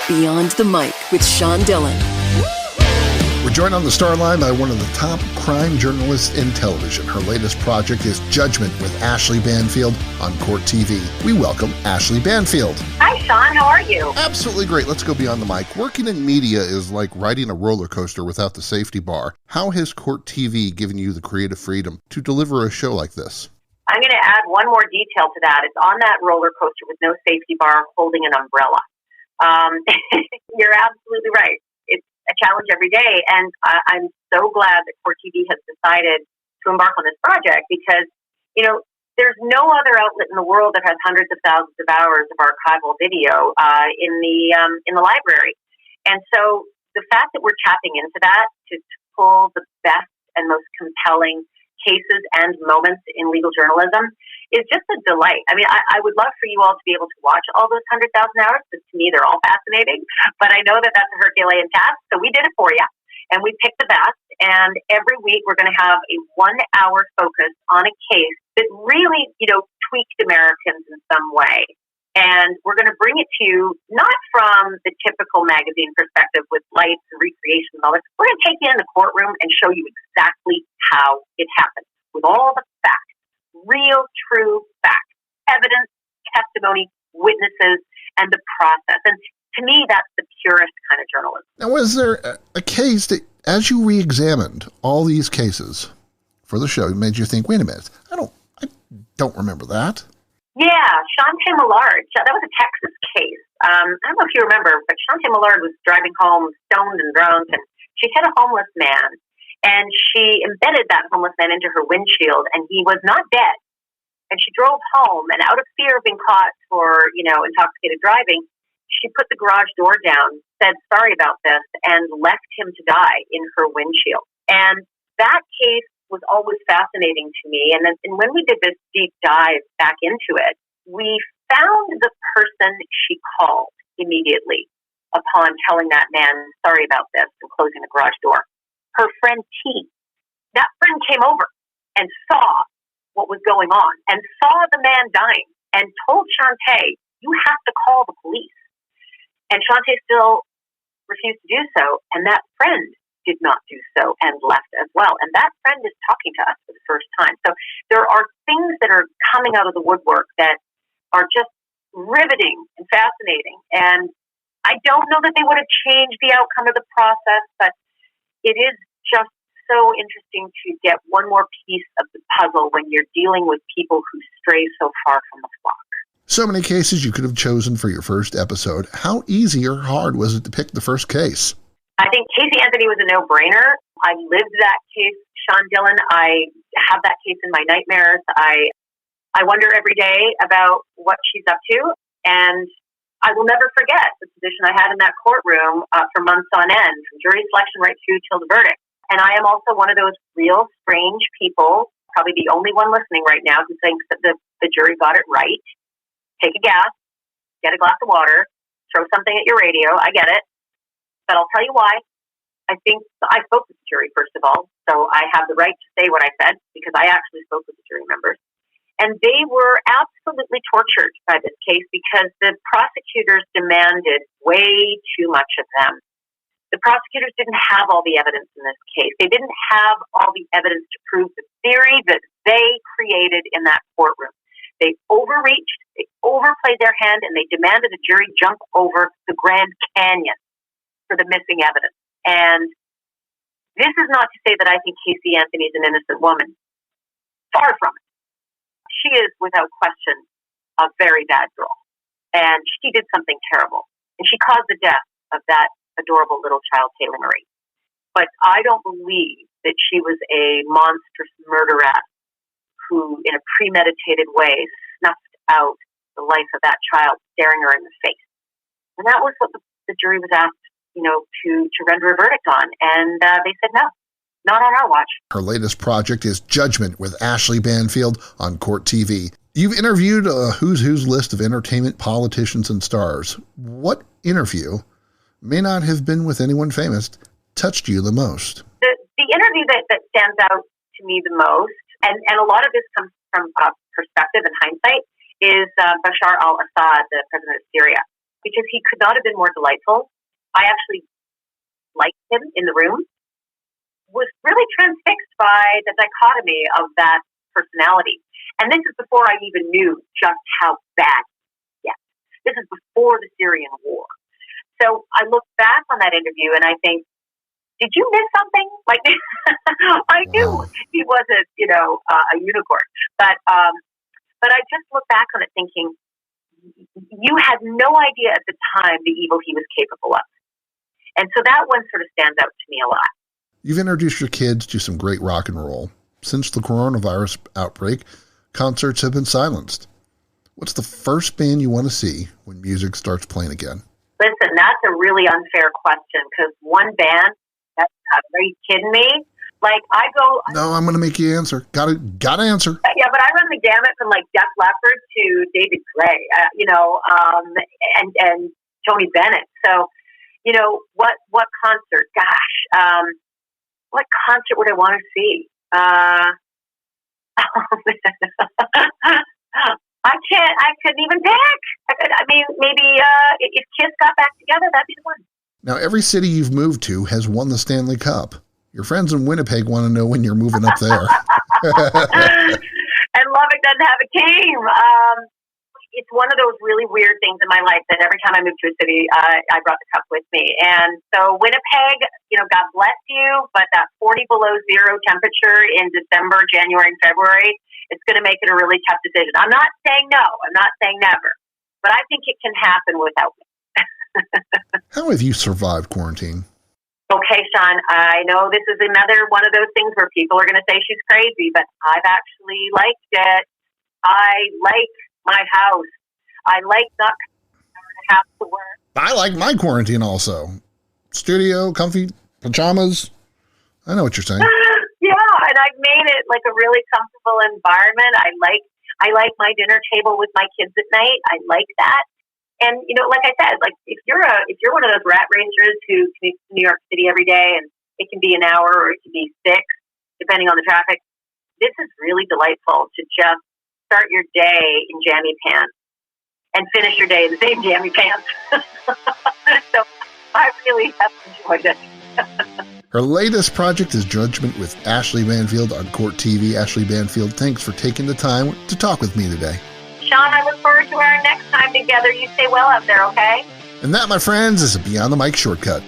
Beyond the Mic with Sean Dillon. We're joined on the star line by one of the top crime journalists in television. Her latest project is Judgment with Ashleigh Banfield on Court TV. We welcome Ashleigh Banfield. Hi, Sean. How are you? Absolutely great. Let's go beyond the mic. Working in media is like riding a roller coaster without the safety bar. How has Court TV given you the creative freedom to deliver a show like this? I'm going to add one more detail to that. It's on that roller coaster with no safety bar holding an umbrella. You're absolutely right. It's a challenge every day, and I'm so glad that Court TV has decided to embark on this project because, you know, there's no other outlet in the world that has hundreds of thousands of hours of archival video in the library. And so the fact that we're tapping into that to pull the best and most compelling cases and moments in legal journalism is just a delight. I mean, I would love for you all to be able to watch all those 100,000 hours, because to me, they're all fascinating. But I know that that's a Herculean task, so we did it for you. And we picked the best. And every week, we're going to have a 1-hour focus on a case that really, tweaked Americans in some way. And we're going to bring it to you, not from the typical magazine perspective with lights and recreation and all this. We're going to take you in the courtroom and show you exactly how it happened with all the facts, real, true facts, evidence, testimony, witnesses, and the process. And to me, that's the purest kind of journalism. Now, was there a case that, as you re-examined all these cases for the show, made you think, wait a minute, I don't remember that? Yeah, Shante Millard. That was a Texas case. I don't know if you remember, but Shante Millard was driving home stoned and drunk, and she hit a homeless man, and she embedded that homeless man into her windshield, and he was not dead. And she drove home, and out of fear of being caught for, intoxicated driving, she put the garage door down, said sorry about this, and left him to die in her windshield. And that case was always fascinating to me. And when we did this deep dive back into it, we found the person she called immediately upon telling that man sorry about this and closing the garage door. Her friend T. That friend came over and saw what was going on and saw the man dying and told Shante, you have to call the police. And Shante still refused to do so. And that friend did not do so and left as well. And that friend is talking to us for the first time. So there are things that are coming out of the woodwork that are just riveting and fascinating. And I don't know that they would have changed the outcome of the process, but it is just so interesting to get one more piece of the puzzle when you're dealing with people who stray so far from the flock. So many cases you could have chosen for your first episode. How easy or hard was it to pick the first case? I think Casey Anthony was a no-brainer. I lived that case, Sean Dillon. I have that case in my nightmares. I wonder every day about what she's up to, and I will never forget the position I had in that courtroom for months on end, from jury selection right through till the verdict. And I am also one of those real strange people, probably the only one listening right now, who thinks that the jury got it right. Take a gas, get a glass of water, throw something at your radio. I get it. But I'll tell you why. I think I spoke with the jury, first of all, so I have the right to say what I said because I actually spoke with the jury members. And they were absolutely tortured by this case because the prosecutors demanded way too much of them. The prosecutors didn't have all the evidence in this case. They didn't have all the evidence to prove the theory that they created in that courtroom. They overreached, they overplayed their hand, and they demanded the jury jump over the Grand Canyon for the missing evidence. And this is not to say that I think Casey Anthony is an innocent woman. Far from it. She is, without question, a very bad girl. And she did something terrible. And she caused the death of that adorable little child, Taylor Marie. But I don't believe that she was a monstrous murderess who, in a premeditated way, snuffed out the life of that child, staring her in the face. And that was what the jury was asked to render a verdict on. And they said no, not on our watch. Her latest project is Judgment with Ashleigh Banfield on Court TV. You've interviewed a who's list of entertainment politicians and stars. What interview, may not have been with anyone famous, touched you the most? The interview that stands out to me the most, and a lot of this comes from perspective and hindsight, is Bashar al-Assad, the president of Syria. because he could not have been more delightful. I actually liked him in the room, was really transfixed by the dichotomy of that personality. And this is before I even knew just how bad he gets. This is before the Syrian war. So I look back on that interview and I think, did you miss something? Like, I knew he wasn't, a unicorn. But I just look back on it thinking, you had no idea at the time the evil he was capable of. And so that one sort of stands out to me a lot. You've introduced your kids to some great rock and roll. Since the coronavirus outbreak, concerts have been silenced. What's the first band you want to see when music starts playing again? Listen, that's a really unfair question because one band, are you kidding me? Like, I go... No, I'm going to make you answer. Gotta answer. Yeah, but I run the gamut from, like, Def Leppard to David Gray, and Tony Bennett. So, what concert? Gosh, what concert would I want to see? I couldn't even pick. Maybe if Kiss got back together, that'd be the one. Now, every city you've moved to has won the Stanley Cup. Your friends in Winnipeg want to know when you're moving up there. And Lubbock doesn't have a team. It's one of those really weird things in my life that every time I moved to a city, I brought the cup with me. And so Winnipeg, God bless you, but that 40 below zero temperature in December, January, and February, it's going to make it a really tough decision. I'm not saying no. I'm not saying never. But I think it can happen without me. How have you survived quarantine? Okay, Sean, I know this is another one of those things where people are going to say she's crazy, but I've actually liked it. I like my house. I like not have to work. I like my quarantine also. Studio, comfy, pajamas. I know what you're saying. Yeah, and I've made it like a really comfortable environment. I like my dinner table with my kids at night. I like that. And, like I said, like if you're one of those rat racers who commutes to New York City every day and it can be an hour or it can be 6, depending on the traffic, this is really delightful to just start your day in jammy pants and finish your day in the same jammy pants. So I really have enjoyed it. Her latest project is Judgment with Ashleigh Banfield on Court TV. Ashleigh Banfield, thanks for taking the time to talk with me today. Sean, I look forward to our next time together. You stay well out there, okay? And that, my friends, is a Beyond the Mic shortcut.